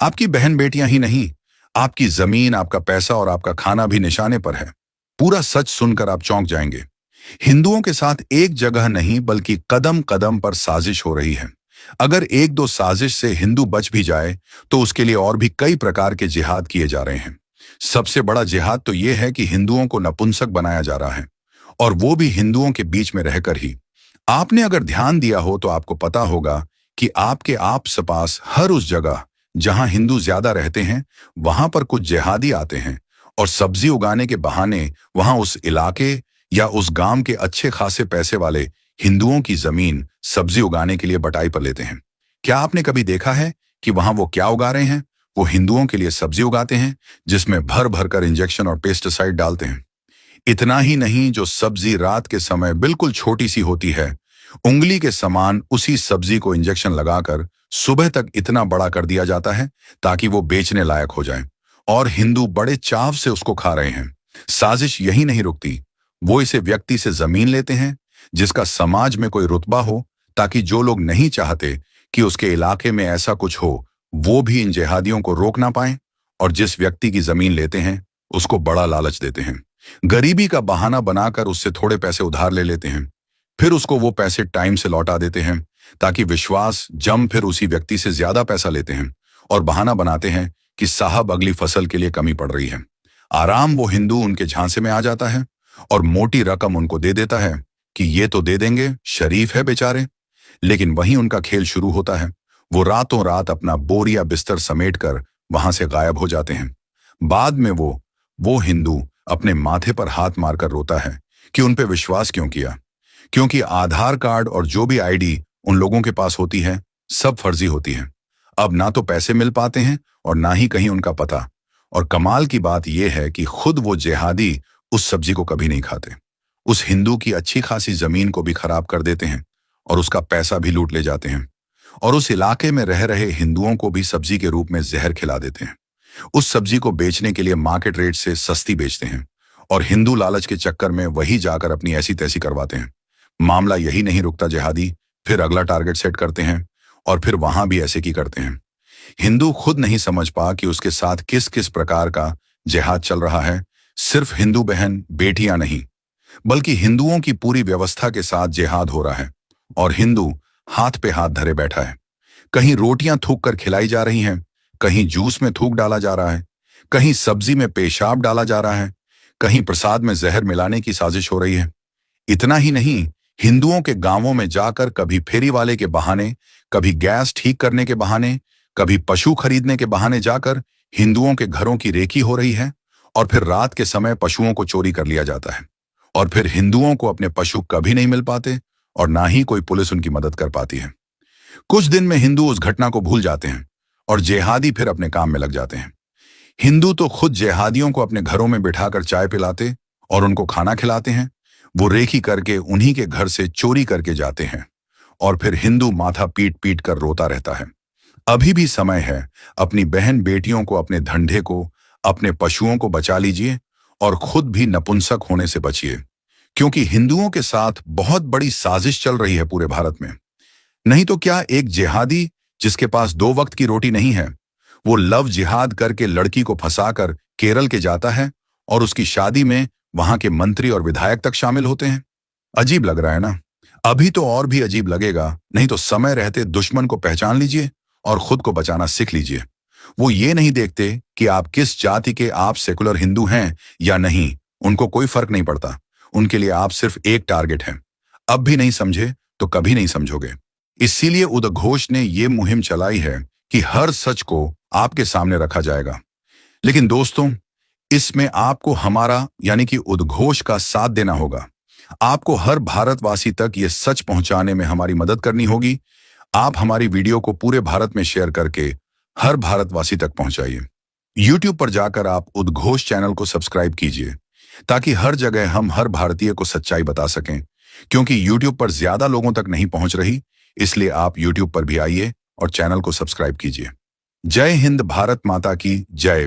आपकी बहन बेटियां ही नहीं, आपकी जमीन, आपका पैसा और आपका खाना भी निशाने पर है। पूरा सच सुनकर आप चौंक जाएंगे। हिंदुओं के साथ एक जगह नहीं बल्कि कदम कदम पर साजिश हो रही है। अगर एक दो साजिश से हिंदू बच भी जाए तो उसके लिए और भी कई प्रकार के जिहाद किए जा रहे हैं। सबसे बड़ा जिहाद तो यह है कि हिंदुओं को नपुंसक बनाया जा रहा है, और वो भी हिंदुओं के बीच में रहकर ही। आपने अगर ध्यान दिया हो तो आपको पता होगा कि आपके आस पास हर उस जगह जहां हिंदू ज्यादा रहते हैं वहां पर कुछ जिहादी आते हैं और सब्जी उगाने के बहाने वहां उस इलाके या उस गांव के अच्छे खासे पैसे वाले हिंदुओं की जमीन सब्जी उगाने के लिए बटाई पर लेते हैं। क्या आपने कभी देखा है कि वहां वो क्या उगा रहे हैं? वो हिंदुओं के लिए सब्जी उगाते हैं जिसमें भर भर कर इंजेक्शन और पेस्टिसाइड डालते हैं। इतना ही नहीं, जो सब्जी रात के समय बिल्कुल छोटी सी होती है, उंगली के समान उसी सब्जी को इंजेक्शन लगाकर सुबह तक इतना बड़ा कर दिया जाता है ताकि वो बेचने लायक हो जाए, और हिंदू बड़े चाव से उसको खा रहे हैं। साजिश यही नहीं रुकती, वो इसे व्यक्ति से जमीन लेते हैं जिसका समाज में कोई रुतबा हो, ताकि जो लोग नहीं चाहते कि उसके इलाके में ऐसा कुछ हो वो भी इन जिहादियों को रोक ना पाए, और जिस व्यक्ति की जमीन लेते हैं उसको बड़ा लालच देते हैं। गरीबी का बहाना बनाकर उससे थोड़े पैसे उधार ले लेते हैं, फिर उसको वो पैसे टाइम से लौटा देते हैं ताकि विश्वास जम फिर उसी व्यक्ति से ज्यादा पैसा लेते हैं, और बहाना बनाते हैं कि साहब अगली फसल के लिए कमी पड़ रही है। आराम वो हिंदू उनके झांसे में आ जाता है और मोटी रकम उनको दे देता है कि ये तो दे देंगे, शरीफ है बेचारे। लेकिन वहीं उनका खेल शुरू होता है। वो रातों रात अपना बोरिया बिस्तर समेटकर वहां से गायब हो जाते हैं। बाद में वो हिंदू अपने माथे पर हाथ मारकर रोता है कि उन पे विश्वास क्यों किया, क्योंकि आधार कार्ड और जो भी आईडी उन लोगों के पास होती है सब फर्जी होती है। अब ना तो पैसे मिल पाते हैं और ना ही कहीं उनका पता। और कमाल की बात यह है कि खुद वो जिहादी उस सब्जी को कभी नहीं खाते, उस हिंदू की अच्छी खासी जमीन को भी खराब कर देते हैं और उसका पैसा भी लूट ले जाते हैं, और उस इलाके में रह रहे हिंदुओं को भी सब्जी के रूप में जहर खिला देते हैं। उस सब्जी को बेचने के लिए मार्केट रेट से सस्ती बेचते हैं, और हिंदू लालच के चक्कर में वही जाकर अपनी ऐसी तैसी करवाते हैं। मामला यही नहीं रुकता, जिहादी फिर अगला टारगेट सेट करते हैं और फिर वहां भी ऐसे की करते हैं। हिंदू खुद नहीं समझ पा कि उसके साथ किस किस प्रकार का जिहाद चल रहा है। सिर्फ हिंदू बहन बेटियां नहीं, बल्कि हिंदुओं की पूरी व्यवस्था के साथ जिहाद हो रहा है, और हिंदू हाथ पे हाथ धरे बैठा है। कहीं रोटियां थूक कर खिलाई जा रही हैं, कहीं जूस में थूक डाला जा रहा है, कहीं सब्जी में पेशाब डाला जा रहा है, कहीं प्रसाद में जहर मिलाने की साजिश हो रही है। इतना ही नहीं, हिंदुओं के गांवों में जाकर कभी फेरी वाले के बहाने, कभी गैस ठीक करने के बहाने, कभी पशु खरीदने के बहाने जाकर हिंदुओं के घरों की रेकी हो रही है, और फिर रात के समय पशुओं को चोरी कर लिया जाता है, और फिर हिंदुओं को अपने पशु कभी नहीं मिल पाते और ना ही कोई पुलिस उनकी मदद कर पाती है। कुछ दिन में हिंदू उस घटना को भूल जाते हैं और जिहादी फिर अपने काम में लग जाते हैं। हिंदू तो खुद जिहादियों को अपने घरों में बिठाकर चाय पिलाते और उनको खाना खिलाते हैं। वो रेकी करके उन्हीं के घर से चोरी करके जाते हैं, और फिर हिंदू माथा पीट पीट कर रोता रहता है। अभी भी समय है, अपनी बहन बेटियों को, अपने धंधे को, अपने पशुओं को बचा लीजिए, और खुद भी नपुंसक होने से बचिए, क्योंकि हिंदुओं के साथ बहुत बड़ी साजिश चल रही है पूरे भारत में। नहीं तो क्या एक जिहादी जिसके पास 2 वक्त की रोटी नहीं है, वो लव जिहाद करके लड़की को फंसाकर केरल के जाता है और उसकी शादी में वहां के मंत्री और विधायक तक शामिल होते हैं। अजीब लग रहा है ना? अभी तो और भी अजीब लगेगा, नहीं तो समय रहते दुश्मन को पहचान लीजिए और खुद को बचाना सीख लीजिए। वो ये नहीं देखते कि आप किस जाति के, आप सेकुलर हिंदू हैं या नहीं, उनको कोई फर्क नहीं पड़ता। उनके लिए आप सिर्फ एक टारगेट हैं। अब भी नहीं समझे तो कभी नहीं समझोगे। इसीलिए उद्घोष ने ये मुहिम चलाई है कि हर सच को आपके सामने रखा जाएगा। लेकिन दोस्तों, इसमें आपको हमारा यानी कि उद्घोष का साथ देना होगा। आपको हर भारतवासी तक ये सच पहुंचाने में हमारी मदद करनी होगी। आप हमारी वीडियो को पूरे भारत में शेयर करके हर भारतवासी तक पहुंचाइए। YouTube पर जाकर आप उद्घोष चैनल को सब्सक्राइब कीजिए, ताकि हर जगह हम हर भारतीय को सच्चाई बता सकें। क्योंकि YouTube पर ज्यादा लोगों तक नहीं पहुंच रही, इसलिए आप YouTube पर भी आइए और चैनल को सब्सक्राइब कीजिए। जय हिंद, भारत माता की जय।